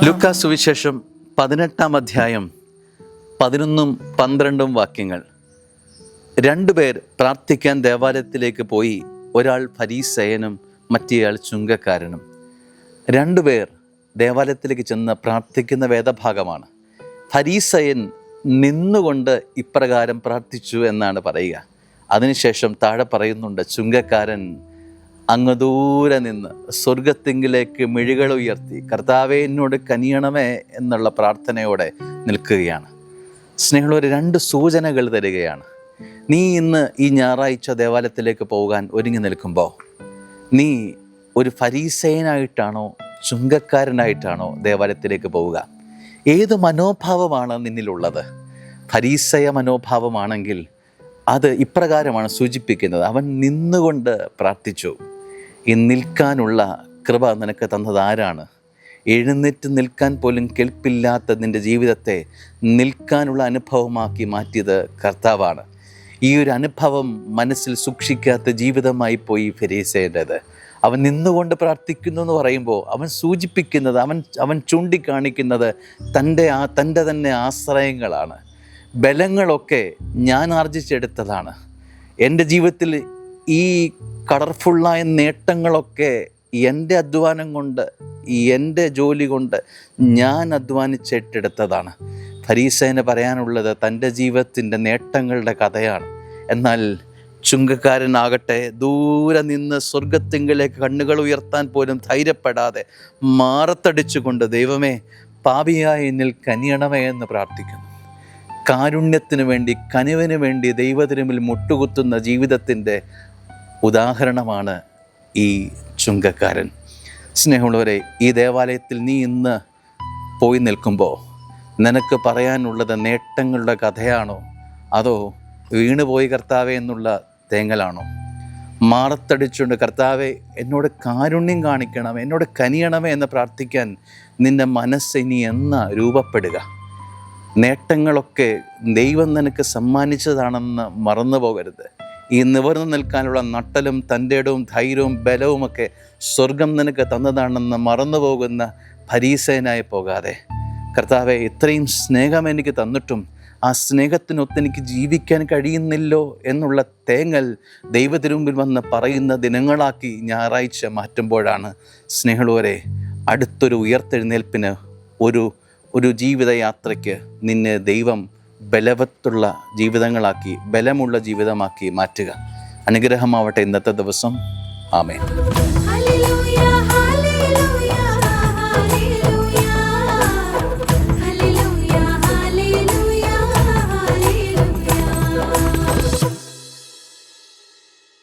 ലൂക്കാ സുവിശേഷം 18-ാം അധ്യായം 11-12 വാക്യങ്ങൾ. രണ്ടുപേർ പ്രാർത്ഥിക്കാൻ ദേവാലയത്തിലേക്ക് പോയി. ഒരാൾ ഫരീസയനും മറ്റേയാൾ ചുങ്കക്കാരനും. രണ്ടുപേർ ദേവാലയത്തിലേക്ക് ചെന്ന് പ്രാർത്ഥിക്കുന്ന വേദഭാഗമാണ്. ഫരീസയൻ നിന്നുകൊണ്ട് ഇപ്രകാരം പ്രാർത്ഥിച്ചു എന്നാണ് പറയുക. അതിനുശേഷം താഴെ പറയുന്നുണ്ട്, ചുങ്കക്കാരൻ അങ്ങ് ദൂരെ നിന്ന് സ്വർഗത്തിങ്കിലേക്ക് മിഴികൾ ഉയർത്തി കർത്താവേ എന്നോട് കനിയണമേ എന്നുള്ള പ്രാർത്ഥനയോടെ നിൽക്കുകയാണ്. സ്നേഹമുള്ളവരെ, രണ്ട് സൂചനകൾ തരികയാണ്. നീ ഇന്ന് ഈ ഞായറാഴ്ച ദേവാലയത്തിലേക്ക് പോകാൻ ഒരുങ്ങി നിൽക്കുമ്പോൾ നീ ഒരു ഫരീസയനായിട്ടാണോ ചുങ്കക്കാരനായിട്ടാണോ ദേവാലയത്തിലേക്ക് പോവുക? ഏത് മനോഭാവമാണ് നിന്നിലുള്ളത്? ഫരീസയ മനോഭാവമാണെങ്കിൽ അത് ഇപ്രകാരമാണ് സൂചിപ്പിക്കുന്നത്: അവൻ നിന്നുകൊണ്ട് പ്രാർത്ഥിച്ചു. ഈ നിൽക്കാനുള്ള കൃപ നിനക്ക് തന്നത് ആരാണ്? എഴുന്നേറ്റ് നിൽക്കാൻ പോലും കെൽപ്പില്ലാത്ത നിൻ്റെ ജീവിതത്തെ നിൽക്കാനുള്ള അനുഭവമാക്കി മാറ്റിയത് കർത്താവാണ്. ഈ ഒരു അനുഭവം മനസ്സിൽ സൂക്ഷിക്കാത്ത ജീവിതമായി പോയി ഫരീസേൻ്റേത്. അവൻ നിന്നുകൊണ്ട് പ്രാർത്ഥിക്കുന്നു എന്ന് പറയുമ്പോൾ അവൻ സൂചിപ്പിക്കുന്നത്, അവൻ ചൂണ്ടിക്കാണിക്കുന്നത് തൻ്റെ തന്നെ ആശ്രയങ്ങളാണ്. ബലങ്ങളൊക്കെ ഞാൻ ആർജിച്ചെടുത്തതാണ്. എൻ്റെ ജീവിതത്തിൽ ഈ കളർഫുള്ളായ നേട്ടങ്ങളൊക്കെ എൻ്റെ അധ്വാനം കൊണ്ട്, എൻ്റെ ജോലി കൊണ്ട് ഞാൻ അധ്വാനിച്ചെടുത്തതാണ്. ഫരീസേന് പറയാനുള്ളത് തൻ്റെ ജീവിതത്തിൻ്റെ നേട്ടങ്ങളുടെ കഥയാണ്. എന്നാൽ ചുങ്കക്കാരനാകട്ടെ ദൂരെ നിന്ന് സ്വർഗത്തിങ്കിലേക്ക് കണ്ണുകൾ ഉയർത്താൻ പോലും ധൈര്യപ്പെടാതെ മാറത്തടിച്ചുകൊണ്ട് ദൈവമേ പാപിയായ എന്നിൽ കനിയണമേ എന്ന് പ്രാർത്ഥിക്കുന്നു. കാരുണ്യത്തിന് വേണ്ടി, കനിവിന് വേണ്ടി ദൈവത്തിനുമിൽ മുട്ടുകുത്തുന്ന ജീവിതത്തിൻ്റെ ഉദാഹരണമാണ് ഈ ചുങ്കക്കാരൻ. സ്നേഹമുള്ളവരെ, ഈ ദേവാലയത്തിൽ നീ ഇന്ന് പോയി നിൽക്കുമ്പോൾ നിനക്ക് പറയാനുള്ളത് നേട്ടങ്ങളുടെ കഥയാണോ, അതോ വീണുപോയി കർത്താവേ എന്നുള്ള തേങ്ങലാണോ? മാറത്തടിച്ചുകൊണ്ട് കർത്താവേ എന്നോട് കാരുണ്യം കാണിക്കണം, എന്നോട് കനിയണമേ എന്ന് പ്രാർത്ഥിക്കാൻ നിൻ്റെ മനസ്സ് ഇനി എന്നാ രൂപപ്പെടുക? നേട്ടങ്ങളൊക്കെ ദൈവം നിനക്ക് സമ്മാനിച്ചതാണെന്ന് മറന്നു പോകരുത്. ഈ നിവർന്നു നിൽക്കാനുള്ള നട്ടലും തൻ്റെടവും ധൈര്യവും ബലവുമൊക്കെ സ്വർഗം നിനക്ക് തന്നതാണെന്ന് മറന്നു പോകുന്ന ഫരീസയനായി പോകാതെ, കർത്താവെ ഇത്രയും സ്നേഹം എനിക്ക് തന്നിട്ടും ആ സ്നേഹത്തിനൊത്ത് എനിക്ക് ജീവിക്കാൻ കഴിയുന്നില്ലോ എന്നുള്ള തേങ്ങൽ ദൈവത്തിനുമ്പിൽ വന്ന് പറയുന്ന ദിനങ്ങളാക്കി ഞായറാഴ്ച മാറ്റുമ്പോഴാണ് സ്നേഹമുള്ളവരെ അടുത്തൊരു ഉയർത്തെഴുന്നേൽപ്പിന്, ഒരു ജീവിതയാത്രയ്ക്ക് നിന്നെ ദൈവം ബലവത്തുള്ള ജീവിതങ്ങളാക്കി, ബലമുള്ള ജീവിതമാക്കി മാറ്റുക. അനുഗ്രഹമാവട്ടെ ഇന്നത്തെ ദിവസം. ആമേൻ.